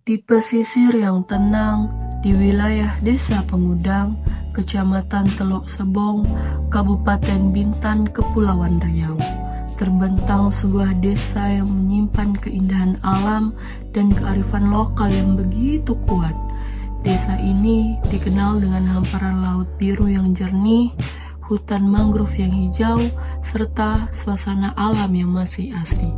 Di pesisir yang tenang, di wilayah Desa Pengudang, Kecamatan Teluk Sebong, Kabupaten Bintan, Kepulauan Riau, terbentang sebuah desa yang menyimpan keindahan alam dan kearifan lokal yang begitu kuat. Desa ini dikenal dengan hamparan laut biru yang jernih, hutan mangrove yang hijau, serta suasana alam yang masih asri.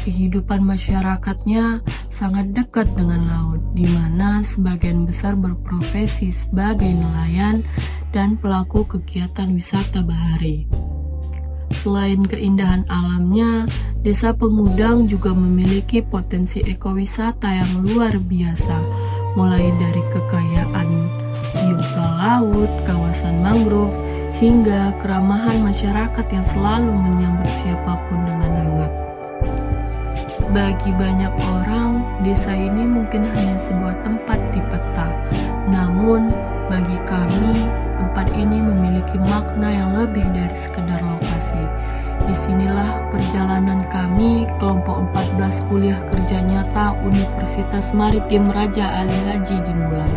Kehidupan masyarakatnya sangat dekat dengan laut, di mana sebagian besar berprofesi sebagai nelayan dan pelaku kegiatan wisata bahari. Selain keindahan alamnya, Desa Pengudang juga memiliki potensi ekowisata yang luar biasa, mulai dari kekayaan biota laut, kawasan mangrove, hingga keramahan masyarakat yang selalu menyambut siapapun dengan hangat. Bagi banyak orang, desa ini mungkin hanya sebuah tempat di peta. Namun, bagi kami, tempat ini memiliki makna yang lebih dari sekedar lokasi. Disinilah perjalanan kami, kelompok 14 kuliah kerja nyata Universitas Maritim Raja Ali Haji dimulai.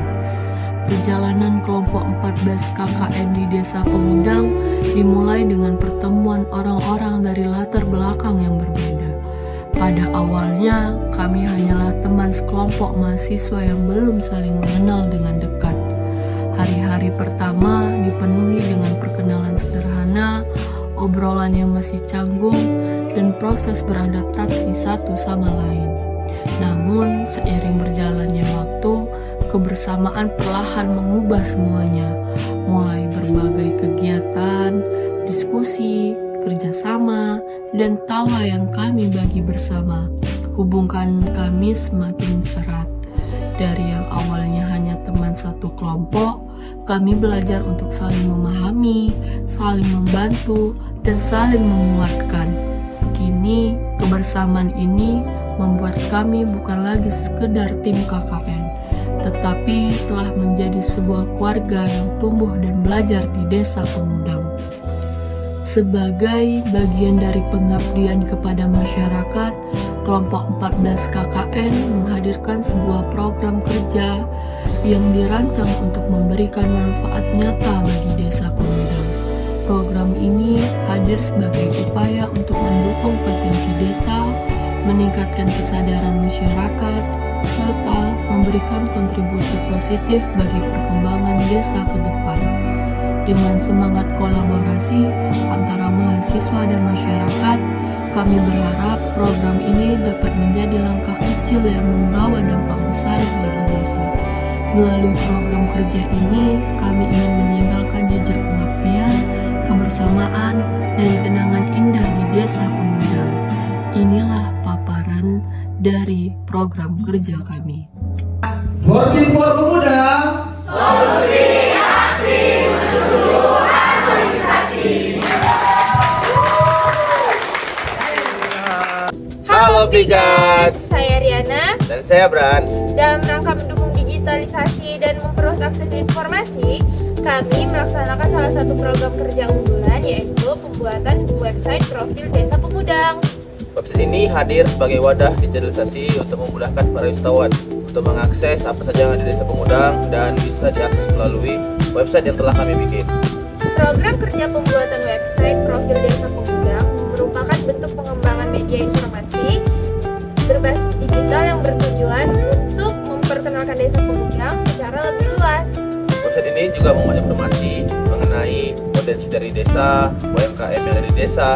Perjalanan kelompok 14 KKN di Desa Pengudang dimulai dengan pertemuan orang-orang dari latar belakang yang berbeda. Pada awalnya, kami hanyalah teman sekelompok mahasiswa yang belum saling mengenal dengan dekat. Hari-hari pertama dipenuhi dengan perkenalan sederhana, obrolan yang masih canggung, dan proses beradaptasi satu sama lain. Namun, seiring berjalannya waktu, kebersamaan perlahan mengubah semuanya, mulai berbagai kegiatan, diskusi, kerjasama, dan tawa yang kami bagi bersama. Hubungan kami semakin erat. Dari yang awalnya hanya teman satu kelompok, kami belajar untuk saling memahami, saling membantu, dan saling menguatkan. Kini, kebersamaan ini membuat kami bukan lagi sekedar tim KKN, tetapi telah menjadi sebuah keluarga yang tumbuh dan belajar di Desa Pengudang. Sebagai bagian dari pengabdian kepada masyarakat, kelompok 14 KKN menghadirkan sebuah program kerja yang dirancang untuk memberikan manfaat nyata bagi Desa Pengudang. Program ini hadir sebagai upaya untuk mendukung potensi desa, meningkatkan kesadaran masyarakat, serta memberikan kontribusi positif bagi perkembangan desa ke depan. Dengan semangat kolaborasi antara mahasiswa dan masyarakat, kami berharap program ini dapat menjadi langkah kecil yang membawa dampak besar bagi desa. Melalui program kerja ini, kami ingin meninggalkan jejak pengabdian, kebersamaan, dan kenangan indah di Desa Pengudang. Inilah paparan dari program kerja kami. Working for Pemuda, solusi aksi menuju harmonisasi. Halo Brigade, saya Riana. dan saya Bran. Dalam rangka mendukung digitalisasi dan memperluas akses informasi, kami melaksanakan salah satu program kerja unggulan, yaitu pembuatan website profil Desa Pengudang. Website ini hadir sebagai wadah digitalisasi untuk memudahkan para wisatawan untuk mengakses apa saja yang ada di Desa Pengudang dan bisa diakses melalui website yang telah kami bikin. Program kerja pembuatan website profil Desa Pengudang merupakan bentuk pengembangan media informasi berbasis digital yang bertujuan untuk memperkenalkan Desa Pengudang secara lebih luas. Website ini juga memuat informasi mengenai potensi dari desa, UMKM yang ada di desa,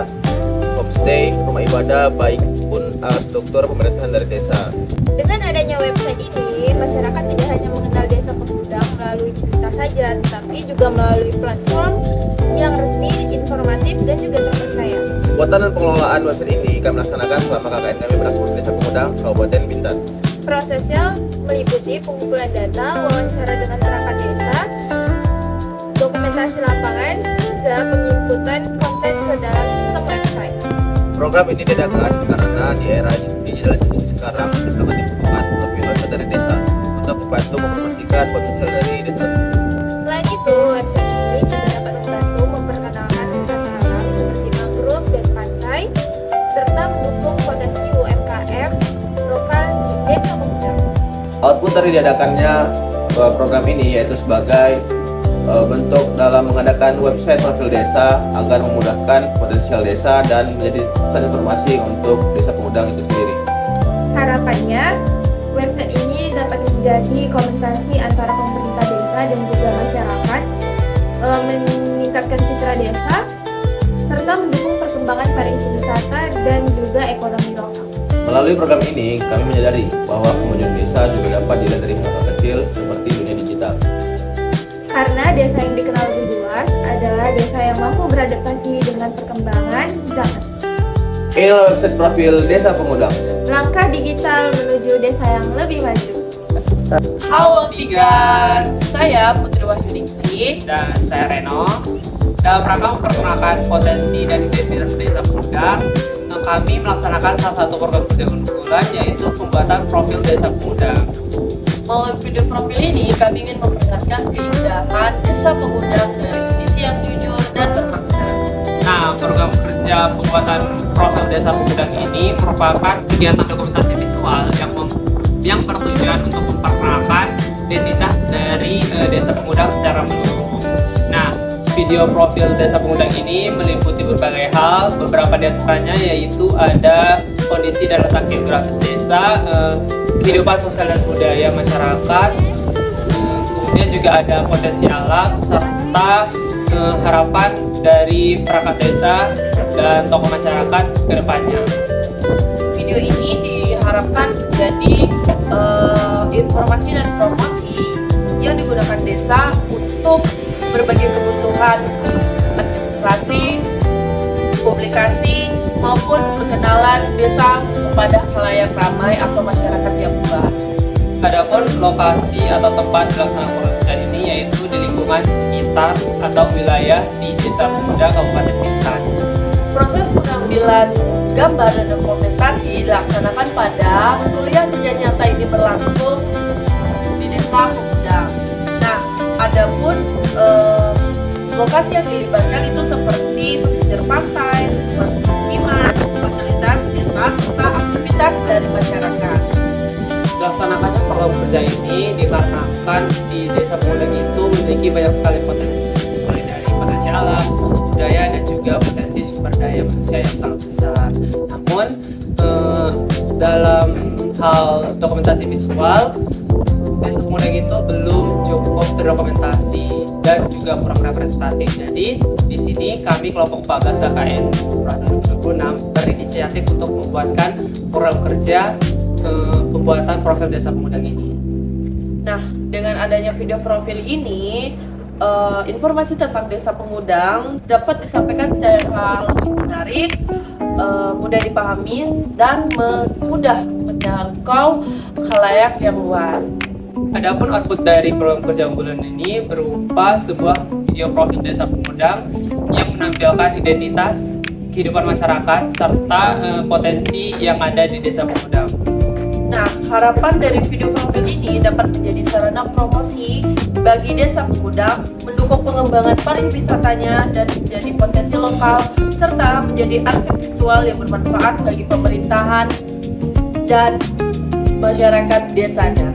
homestay, rumah ibadah, baik pun struktur pemerintahan dari desa. Dengan adanya website ini, masyarakat tidak hanya mengenal Desa Pengudang melalui cerita saja, tetapi juga melalui platform yang resmi, informatif, dan juga terpercaya. Pembuatan dan pengelolaan website ini kami laksanakan selama KKN kami berlangsung di Desa Pengudang, Kabupaten Bintan. Prosesnya meliputi pengumpulan data, wawancara dengan perangkat desa, dokumentasi lapangan, hingga penginputan konten ke dalam sistem website. Program ini diadakan karena di era digitalisasi sekarang sangat dibutuhkan lebih luas dari desa untuk membantu mempromosikan potensial dari desa tersebut. Selain itu, website ini juga dapat membantu memperkenalkan wisata alam Komentar diadakannya program ini yaitu sebagai bentuk dalam mengadakan website profil desa agar memudahkan potensial desa dan menjadi pusat informasi untuk desa Pengudang itu sendiri. Harapannya, website ini dapat menjadi komunikasi antara pemerintah desa dan juga masyarakat, meningkatkan citra desa, serta mendukung perkembangan pariwisata dan juga ekonomi lokal. Melalui program ini, kami menyadari bahwa pengunjung desa juga dapat dilihat dari hal-hal kecil seperti dunia digital. Karena desa yang dikenal lebih luas adalah desa yang mampu beradaptasi dengan perkembangan zaman. Inilah website profil Desa Pengudang. Langkah digital menuju desa yang lebih maju. Halo Pigan, saya Putri Wahyuningsih dan saya Reno. Dalam rangka memperkenalkan potensi dan identitas desa Pengudang, kami melaksanakan salah satu program kerja unggulan yaitu pembuatan profil desa Pengudang. Melalui video profil ini, kami ingin memperlihatkan keindahan desa Pengudang dari sisi yang jujur dan bermakna. Nah, program kerja pembuatan profil desa Pengudang ini merupakan kegiatan dokumentasi visual yang bertujuan untuk memperkenalkan identitas dari desa Pengudang secara menyeluruh. Nah, video profil desa Pengudang ini meliputi berbagai hal, beberapa di antaranya yaitu ada kondisi dan letak geografis desa, kehidupan sosial dan budaya masyarakat, kemudian juga ada potensi alam serta harapan dari perangkat desa dan tokoh masyarakat ke depannya. Video ini diharapkan menjadi informasi dan promosi yang digunakan desa untuk berbagai kebutuhan administrasi, publikasi, maupun perkenalan desa kepada khalayak ramai atau masyarakat yang luas. Adapun lokasi atau tempat pelaksanaan program kerja ini yaitu di lingkungan sekitar atau wilayah di Desa Pengudang, Kabupaten Bintan. Proses pengambilan gambar dan dokumentasi dilaksanakan pada kuliah kerja nyata ini berlangsung di Desa Pengudang. Nah, adapun lokasi yang dilibatkan itu seperti pesisir pantai, pemukiman, fasilitas desa, serta aktivitas dari masyarakat. Dilaksanakannya program kerja ini dikarenakan di Desa Pengudang itu memiliki banyak sekali potensi, mulai dari potensi alam, budaya, dan juga potensi sumber daya manusia yang sangat besar. Namun dalam hal dokumentasi visual, Desa Pengudang itu belum cukup terdokumentasi dan juga kurang representatif. Jadi di sini kami kelompok 14 KKN 2026 berinisiatif untuk membuatkan program kerja pembuatan profil Desa Pengudang ini. Nah, dengan adanya video profil ini, informasi tentang Desa Pengudang dapat disampaikan secara lebih menarik, mudah dipahami, dan mudah menjangkau khalayak yang luas. Adapun output dari program kerja unggulan ini berupa sebuah video profil Desa Pengudang yang menampilkan identitas kehidupan masyarakat serta potensi yang ada di Desa Pengudang. Nah, harapan dari video profil ini dapat menjadi sarana promosi bagi Desa Pengudang, mendukung pengembangan pariwisatanya dan menjadi potensi lokal, serta menjadi arsip visual yang bermanfaat bagi pemerintahan dan masyarakat desanya.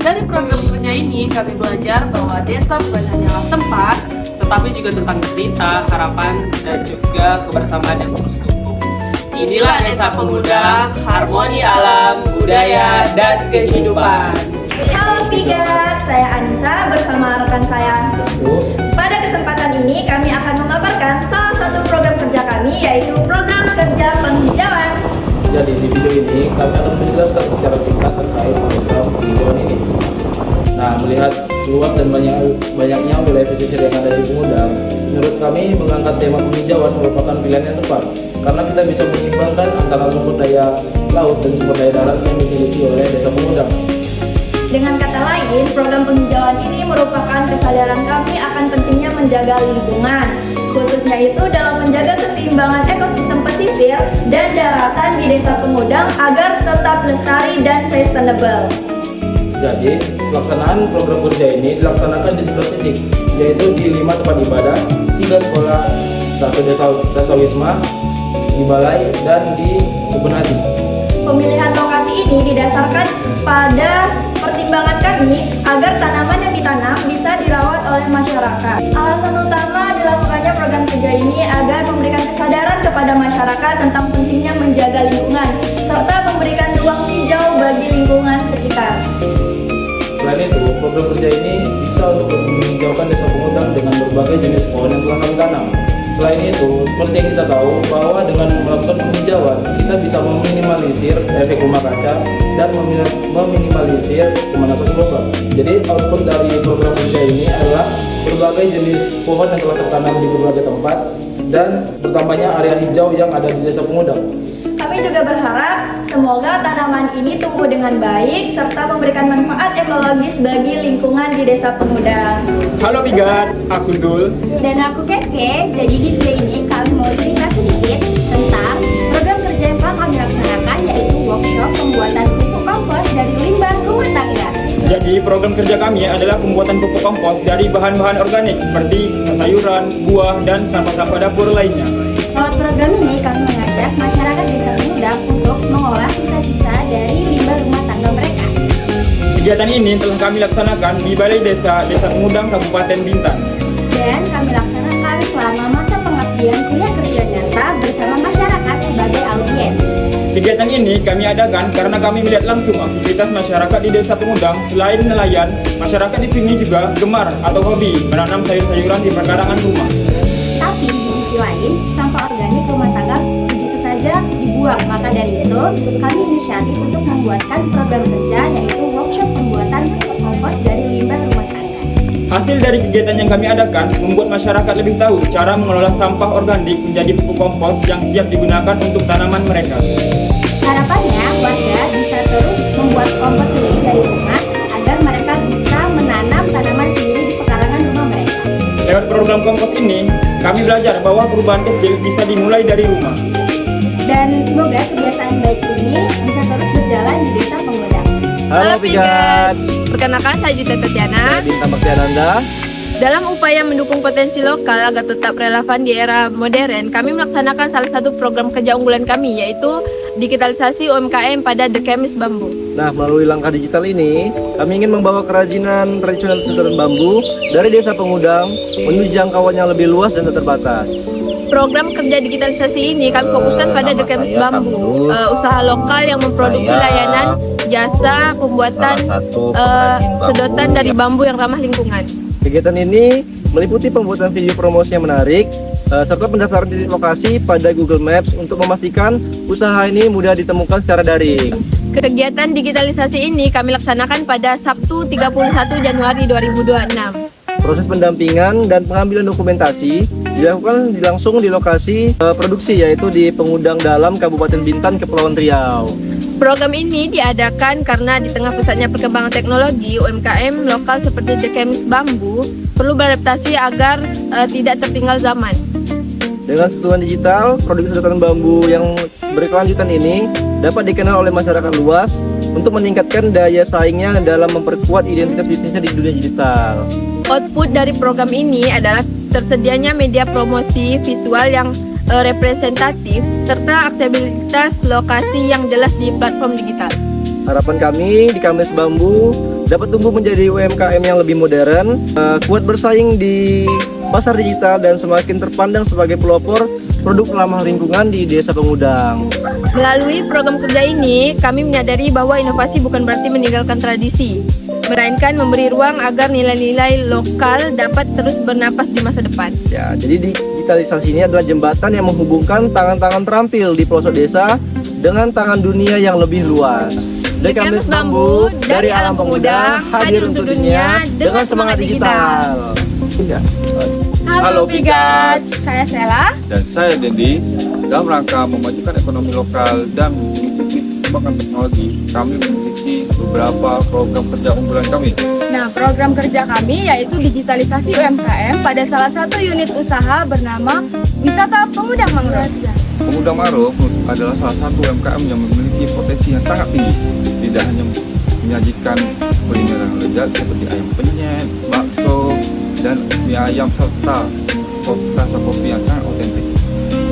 Dari program kerja ini, kami belajar bahwa desa bukan hanyalah tempat, Tetapi juga tentang cerita, harapan, dan juga kebersamaan yang terus tumbuh. Inilah Desa Pengudang, harmoni alam, budaya, dan kehidupan. Halo Pigat, saya Anissa bersama rekan saya. Pada kesempatan ini kami akan memaparkan salah satu program kerja kami, yaitu program kerja penghijauan. Jadi di video ini kami akan menjelaskan secara singkat terkait program penghijauan ini. Nah, melihat luas dan banyaknya wilayah pesisir yang ada di Pengudang, menurut kami mengangkat tema penghijauan merupakan pilihan yang tepat karena kita bisa menyimbangkan antara sumber daya laut dan sumber daya darat yang dimiliki oleh Desa Pengudang. Dengan kata lain, program penghijauan ini merupakan kesadaran kami akan pentingnya menjaga lingkungan, khususnya itu dalam menjaga keseimbangan ekosistem pesisir dan daratan di Desa Pengudang agar tetap lestari dan sustainable. Jadi, pelaksanaan program kerja ini dilaksanakan di 11 titik, yaitu di 5 tempat ibadah, 3 sekolah, 1 desa wisma, di balai, dan di kebun hati. Pemilihan lokasi ini didasarkan pada pertimbangan keseimbangan kami agar tanaman yang ditanam bisa dirawat oleh masyarakat. Alasan utama dilakukannya program kerja ini agar memberikan kesadaran kepada masyarakat tentang pentingnya menjaga lingkungan serta memberikan ruang hijau bagi lingkungan sekitar. Selain itu, program kerja ini bisa untuk menghijaukan desa Pengudang dengan berbagai jenis pohon yang telah kami tanam. Selain itu, seperti yang kita tahu bahwa dengan melakukan penghijauan, kita bisa meminimalisir efek rumah kaca dan meminimalisir pemanasan global. Jadi output dari program kerja ini adalah berbagai jenis pohon yang telah tertanam di berbagai tempat dan bertambahnya area hijau yang ada di desa Pengudang. Kami juga berharap semoga tanaman ini tumbuh dengan baik serta memberikan manfaat ekologis bagi lingkungan di desa Pengudang. Halo Pigat, aku Zul. Dan aku Keke, jadi di video ini kami mau cerita sedikit tentang program kerja yang telah kami laksanakan, yaitu workshop pembuatan pupuk kompos dari limbah rumah tangga. Jadi program kerja kami adalah pembuatan pupuk kompos dari bahan-bahan organik seperti sisa sayuran, buah, dan sampah-sampah dapur lainnya. Lewat program ini kami mengajak masyarakat desa Pengudang untuk mengolah sisa-sisa dari limbah rumah tangga mereka. Kegiatan ini telah kami laksanakan di Balai Desa Pengudang, Kabupaten Bintan. Dan kami laksanakan selama masa pengabdian kuliah kerja nyata bersama masyarakat sebagai audiens. Kegiatan ini kami adakan karena kami melihat langsung aktivitas masyarakat di Desa Pengudang. Selain nelayan, masyarakat di sini juga gemar atau hobi menanam sayur-sayuran di perkarangan rumah. Tapi di sisi lain, sampah organik rumah tangga begitu saja dibuang. Maka dari itu, kami inisiatif untuk membuatkan program kerja, yaitu workshop pembuatan pupuk kompos dari limbah rumah tangga. Hasil dari kegiatan yang kami adakan membuat masyarakat lebih tahu cara mengelola sampah organik menjadi pupuk kompos yang siap digunakan untuk tanaman mereka. Harapannya, warga bisa terus membuat kompos sendiri dari rumah agar mereka bisa menanam tanaman sendiri di pekarangan rumah mereka. Lewat program kompos ini, kami belajar bahwa perubahan kecil bisa dimulai dari rumah. Dan semoga kebiasaan baik ini bisa terus berjalan di desa Pengudang. Halo Pigat, Perkenalkan, saya Juta Tatiana. Bintang Baktiananda. Dalam upaya mendukung potensi lokal agar tetap relevan di era modern, kami melaksanakan salah satu program kerja unggulan kami, yaitu digitalisasi UMKM pada The Chemist Bambu. Nah, melalui langkah digital ini, kami ingin membawa kerajinan tradisional sentuhan bambu dari desa Pengudang menuju jangkauan yang lebih luas dan tak terbatas. Program kerja digitalisasi ini kami fokuskan pada The Chemist Bambu, usaha lokal yang memproduksi layanan jasa pembuatan sedotan dari bambu yang ramah lingkungan. Kegiatan ini meliputi pembuatan video promosi yang menarik, serta pendaftaran titik lokasi pada Google Maps untuk memastikan usaha ini mudah ditemukan secara daring. Kegiatan digitalisasi ini kami laksanakan pada Sabtu 31 Januari 2026. Proses pendampingan dan pengambilan dokumentasi dilakukan langsung di lokasi produksi, yaitu di Pengudang Dalam, Kabupaten Bintan, Kepulauan Riau. Program ini diadakan karena di tengah pesatnya perkembangan teknologi, UMKM lokal seperti The Chemist Bambu perlu beradaptasi agar tidak tertinggal zaman. Dengan sentuhan digital, produk sedotan bambu yang berkelanjutan ini dapat dikenal oleh masyarakat luas untuk meningkatkan daya saingnya dalam memperkuat identitas bisnisnya di dunia digital. Output dari program ini adalah tersedianya media promosi visual yang representatif serta aksesibilitas lokasi yang jelas di platform digital. Harapan kami di Chemist Bambu dapat tumbuh menjadi UMKM yang lebih modern, kuat bersaing di pasar digital dan semakin terpandang sebagai pelopor produk ramah lingkungan di Desa Pengudang. Melalui program kerja ini, kami menyadari bahwa inovasi bukan berarti meninggalkan tradisi, melainkan memberi ruang agar nilai-nilai lokal dapat terus bernapas di masa depan. Ya, jadi digitalisasi ini adalah jembatan yang menghubungkan tangan-tangan terampil di pelosok desa dengan tangan dunia yang lebih luas. The Chemist Bambu dari alam Pengudang hadir untuk dunia dengan semangat digital. Ya. Halo Pigat, saya Sela. Dan saya Dendi. Dalam rangka memajukan ekonomi lokal dan mengikuti perkembangan teknologi, kami memiliki beberapa program kerja unggulan kami. Nah, program kerja kami yaitu digitalisasi UMKM pada salah satu unit usaha bernama Wisata Pengudang Mangrove. Pengudang Mangrove adalah salah satu UMKM yang memiliki potensi yang sangat tinggi. Tidak hanya menyajikan kuliner yang lezat seperti ayam penyet, bakso, dan mie ayam serta rasa kopi yang sangat otentik.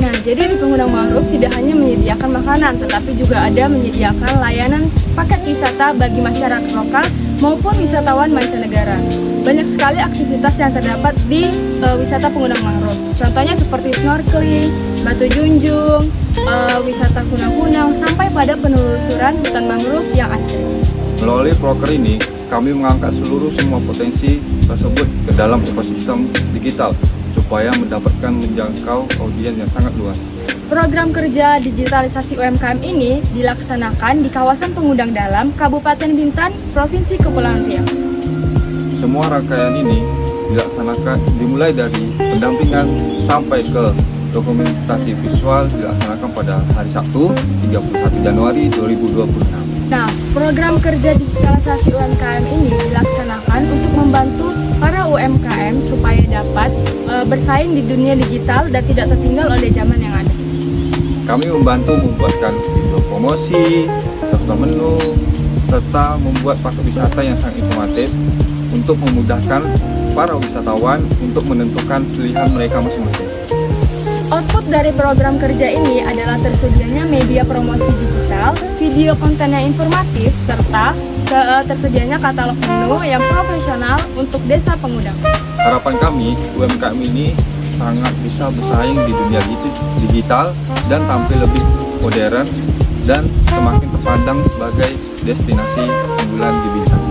Nah, jadi di Pengudang Mangrove tidak hanya menyediakan makanan, tetapi juga ada menyediakan layanan paket wisata bagi masyarakat lokal maupun wisatawan mancanegara. Banyak sekali aktivitas yang terdapat di wisata pengundang mangrove. Contohnya seperti snorkeling, batu junjung, wisata kunang-kunang, sampai pada penelusuran hutan mangrove yang asri. Melalui proker ini, kami mengangkat semua potensi tersebut ke dalam ekosistem digital supaya mendapatkan menjangkau audiens yang sangat luas. Program kerja digitalisasi UMKM ini dilaksanakan di kawasan Pengundang Dalam, Kabupaten Bintan, Provinsi Kepulauan Riau. Semua rangkaian ini dilaksanakan dimulai dari pendampingan sampai ke dokumentasi visual dilaksanakan pada hari Sabtu 31 Januari 2026. Nah, program kerja digitalisasi UMKM ini dilaksanakan untuk membantu para UMKM supaya dapat bersaing di dunia digital dan tidak tertinggal oleh zaman yang ada. Kami membantu membuatkan video promosi, daftar menu, serta membuat paket wisata yang sangat informatif untuk memudahkan para wisatawan untuk menentukan pilihan mereka masing-masing. Output dari program kerja ini adalah tersedianya media promosi digital, video konten yang informatif, serta tersedianya katalog menu yang profesional untuk desa pengundang. Harapan kami, UMKM ini sangat bisa bersaing di dunia digital dan tampil lebih modern dan semakin terpandang sebagai destinasi unggulan di Bintan.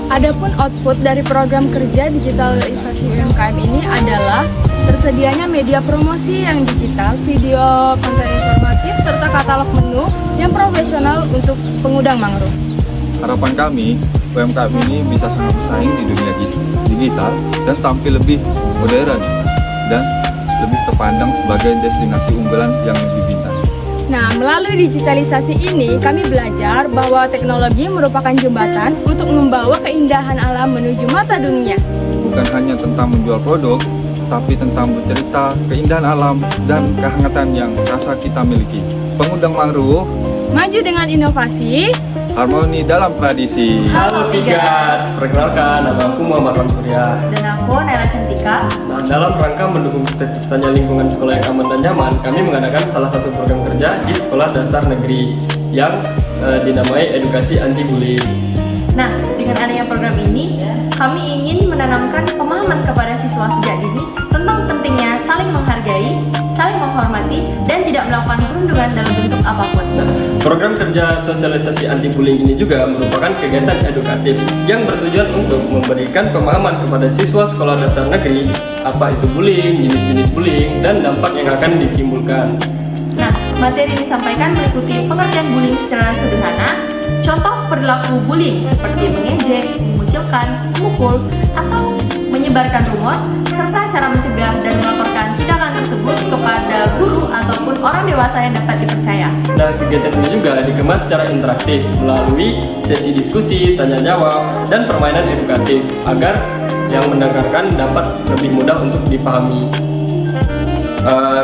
Adapun output dari program kerja digitalisasi UMKM ini adalah tersedianya media promosi yang digital, video konten informatif, serta katalog menu yang profesional untuk pengundang mangrove. Harapan kami, UMKM ini bisa sangat bersaing di dunia digital dan tampil lebih modern dan lebih terpandang sebagai destinasi unggulan yang di Bintan. Nah, melalui digitalisasi ini, kami belajar bahwa teknologi merupakan jembatan untuk membawa keindahan alam menuju mata dunia. Bukan hanya tentang menjual produk, tapi tentang bercerita keindahan alam dan kehangatan yang rasa kita miliki. Pengundang mangrove, maju dengan inovasi, harmoni dalam tradisi. Halo Tigats, perkenalkan nama aku Muhammad Surya. Dan aku Naila Cantika. Nah, dalam rangka mendukung terciptanya lingkungan sekolah yang aman dan nyaman, kami mengadakan salah satu program kerja di Sekolah Dasar Negeri yang dinamai Edukasi Anti Bullying. Nah, dengan adanya program ini, kami ingin menanamkan pemahaman kepada siswa sejak dini tentang pentingnya saling menghargai, saling menghormati, dan tidak melakukan perundungan dalam bentuk apapun. Nah, program kerja sosialisasi anti bullying ini juga merupakan kegiatan edukatif yang bertujuan untuk memberikan pemahaman kepada siswa sekolah dasar negeri apa itu bullying, jenis-jenis bullying, dan dampak yang akan ditimbulkan. Nah, materi yang disampaikan meliputi pengertian bullying secara sederhana, contoh perilaku bullying seperti mengejek, mengucilkan, memukul, atau menyebarkan rumor, serta cara mencegah dan melaporkan tindakan tersebut kepada guru ataupun orang dewasa yang dapat dipercaya. Nah, kegiatan ini juga dikemas secara interaktif melalui sesi diskusi, tanya jawab, dan permainan edukatif agar yang mendengarkan dapat lebih mudah untuk dipahami.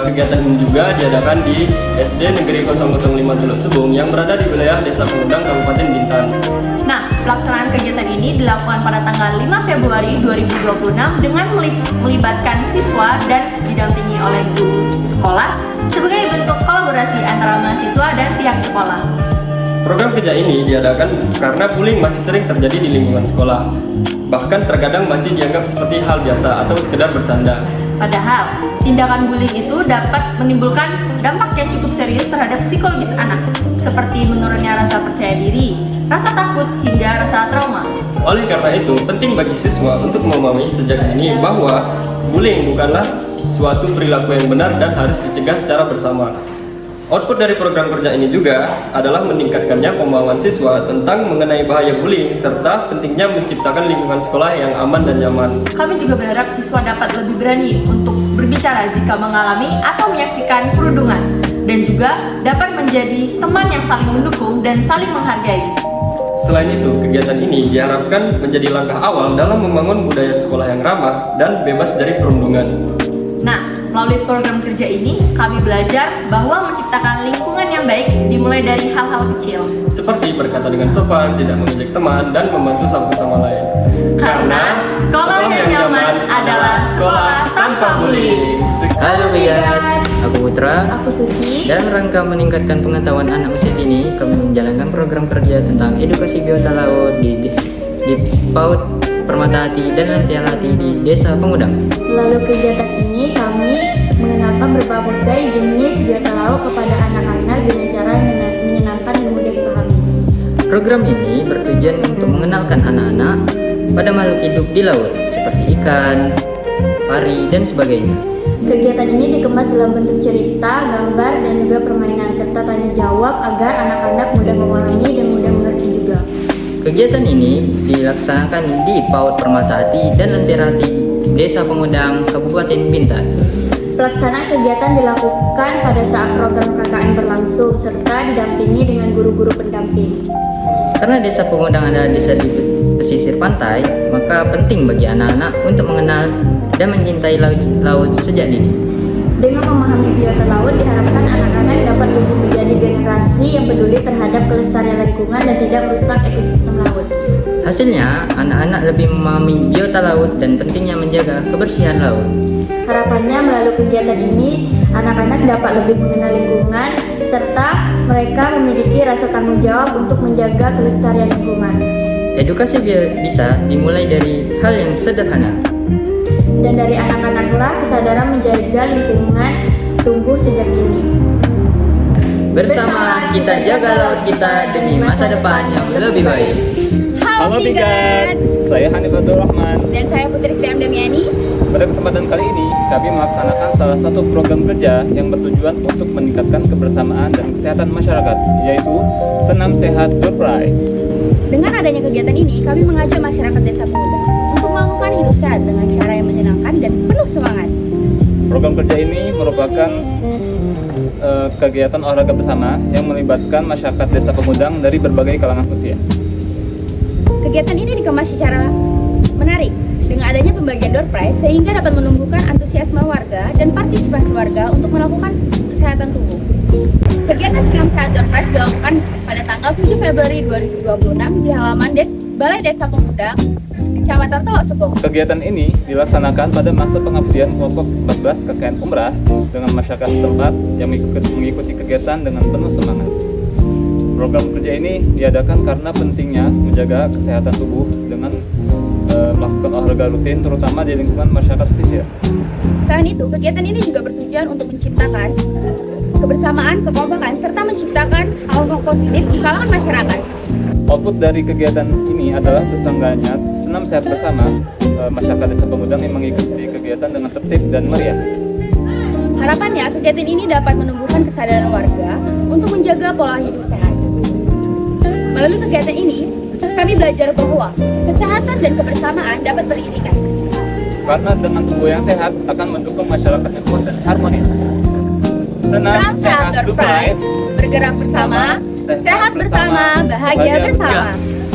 Kegiatan ini juga diadakan di SD Negeri 005 Teluk Sebung yang berada di wilayah Desa Pengundang, Kabupaten Bintan. Nah, pelaksanaan kegiatan ini dilakukan pada tanggal 5 Februari 2026 dengan melibatkan siswa dan didampingi oleh guru sekolah sebagai bentuk kolaborasi antara mahasiswa dan pihak sekolah. Program kerja ini diadakan karena bullying masih sering terjadi di lingkungan sekolah. Bahkan terkadang masih dianggap seperti hal biasa atau sekedar bercanda. Padahal, tindakan bullying itu dapat menimbulkan dampak yang cukup serius terhadap psikologis anak, seperti menurunnya rasa percaya diri, rasa takut, hingga rasa trauma. Oleh karena itu, penting bagi siswa untuk memahami sejak dini bahwa bullying bukanlah suatu perilaku yang benar dan harus dicegah secara bersama. Output dari program kerja ini juga adalah meningkatkannya pemahaman siswa tentang mengenai bahaya bullying serta pentingnya menciptakan lingkungan sekolah yang aman dan nyaman. Kami juga berharap siswa dapat lebih berani untuk berbicara jika mengalami atau menyaksikan perundungan dan juga dapat menjadi teman yang saling mendukung dan saling menghargai. Selain itu, kegiatan ini diharapkan menjadi langkah awal dalam membangun budaya sekolah yang ramah dan bebas dari perundungan. Nah, melalui program kerja ini, kami belajar bahwa menciptakan lingkungan yang baik dimulai dari hal-hal kecil. Seperti berkata dengan sopan, tidak mengejek teman, dan membantu satu sama lain. Karena sekolah yang nyaman adalah sekolah tanpa bullying. Halo Tigats, Aku Putra. Aku Suci. Dalam rangka meningkatkan pengetahuan anak usia dini, kami menjalankan program kerja tentang edukasi biota laut di PAUD Permata Hati dan Lentera Hati di Desa Pengudang. Melalui kegiatan ini kami mengenalkan berbagai jenis biota laut kepada anak-anak dengan cara menyenangkan dan mudah dipahami. Program ini bertujuan untuk mengenalkan anak-anak pada makhluk hidup di laut seperti ikan, pari, dan sebagainya. Kegiatan ini dikemas dalam bentuk cerita, gambar, dan juga permainan serta tanya jawab agar anak-anak mudah memahami dan mudah mengerti juga. Kegiatan ini dilaksanakan di PAUD Permata Hati dan Lentera Hati, Desa Pengudang, Kabupaten Bintan. Pelaksanaan kegiatan dilakukan pada saat program KKN berlangsung serta didampingi dengan guru-guru pendamping. Karena Desa Pengudang adalah desa di pesisir pantai, maka penting bagi anak-anak untuk mengenal dan mencintai laut sejak dini. Dengan memahami biota laut, diharapkan anak-anak dapat tumbuh menjadi generasi yang peduli terhadap kelestarian lingkungan dan tidak merusak ekosistem laut. Hasilnya, anak-anak lebih memahami biota laut dan pentingnya menjaga kebersihan laut. Harapannya melalui kegiatan ini, anak-anak dapat lebih mengenal lingkungan serta mereka memiliki rasa tanggung jawab untuk menjaga kelestarian lingkungan. Edukasi bisa dimulai dari hal yang sederhana. Dan dari anak-anaklah kesadaran menjaga lingkungan tumbuh sejak dini. Bersama kita jaga laut kita demi masa depan yang lebih baik. Halo Bigas, saya Hanif Abdul Rahman. Dan saya Putri Syam Damiani. Pada kesempatan kali ini, kami melaksanakan salah satu program kerja yang bertujuan untuk meningkatkan kebersamaan dan kesehatan masyarakat, yaitu Senam Sehat Door Prize. Dengan adanya kegiatan ini, kami mengajak masyarakat Desa Pengudang untuk melakukan hidup sehat dengan cara yang menyenangkan dan penuh semangat. Program kerja ini merupakan kegiatan olahraga bersama yang melibatkan masyarakat Desa Pengudang dari berbagai kalangan usia. Kegiatan ini dikemas secara menarik dengan adanya pembagian door prize sehingga dapat menumbuhkan antusiasme warga dan partisipasi warga untuk melakukan kesehatan tubuh. Kegiatan Senam Sehat Door Prize dilakukan pada tanggal 7 Februari 2026 di halaman Balai Desa Pengudang, Kecamatan Teluk Sebong. Kegiatan ini dilaksanakan pada masa pengabdian kelompok 14 KKN Umrah dengan masyarakat setempat yang mengikuti kegiatan dengan penuh semangat. Program kerja ini diadakan karena pentingnya menjaga kesehatan tubuh dengan melakukan olahraga rutin terutama di lingkungan masyarakat pesisir. Selain itu, kegiatan ini juga bertujuan untuk menciptakan kebersamaan, kekompakan, serta menciptakan hal-hal positif di kalangan masyarakat. Output dari kegiatan ini adalah terselenggaranya senam sehat bersama masyarakat Desa Pengudang yang mengikuti kegiatan dengan tertib dan meriah. Harapannya, kegiatan ini dapat menumbuhkan kesadaran warga untuk menjaga pola hidup sehat. Melalui kegiatan ini, kami belajar bahwa kesehatan dan kebersamaan dapat beriringan. Karena dengan tubuh yang sehat akan mendukung masyarakat yang kuat dan harmonis. Senam Sehat Door Prize, bergerak bersama, sehat bersama, bahagia bersama.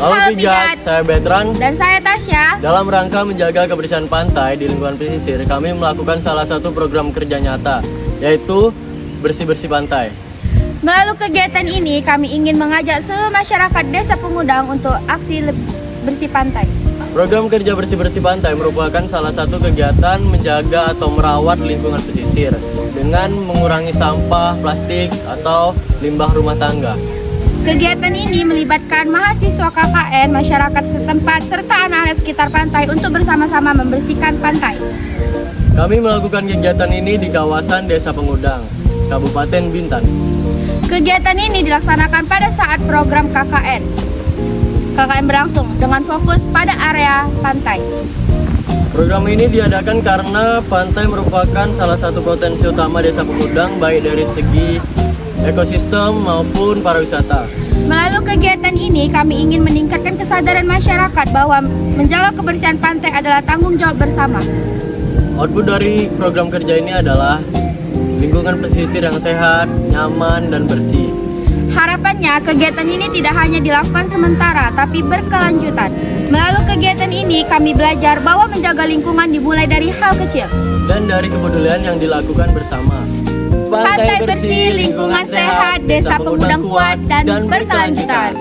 Halo Pigat, saya Betran Dan saya Tasya. Dalam rangka menjaga kebersihan pantai di lingkungan pesisir, kami melakukan salah satu program kerja nyata, yaitu bersih-bersih pantai. Melalui kegiatan ini, kami ingin mengajak seluruh masyarakat Desa Pengudang untuk aksi bersih pantai. Program kerja bersih-bersih pantai merupakan salah satu kegiatan menjaga atau merawat lingkungan pesisir dengan mengurangi sampah, plastik, atau limbah rumah tangga. Kegiatan ini melibatkan mahasiswa KKN, masyarakat setempat, serta anak-anak sekitar pantai untuk bersama-sama membersihkan pantai. Kami melakukan kegiatan ini di kawasan Desa Pengudang, Kabupaten Bintan. Kegiatan ini dilaksanakan pada saat program KKN berlangsung dengan fokus pada area pantai. Program ini diadakan karena pantai merupakan salah satu potensi utama Desa Pengudang baik dari segi ekosistem maupun pariwisata. Melalui kegiatan ini, kami ingin meningkatkan kesadaran masyarakat bahwa menjaga kebersihan pantai adalah tanggung jawab bersama. Output dari program kerja ini adalah lingkungan pesisir yang sehat, nyaman, dan bersih. Harapannya, kegiatan ini tidak hanya dilakukan sementara, tapi berkelanjutan. Melalui kegiatan ini, kami belajar bahwa menjaga lingkungan dimulai dari hal kecil. Dan dari kepedulian yang dilakukan bersama. Pantai bersih, lingkungan sehat, Desa Pengudang kuat, dan berkelanjutan.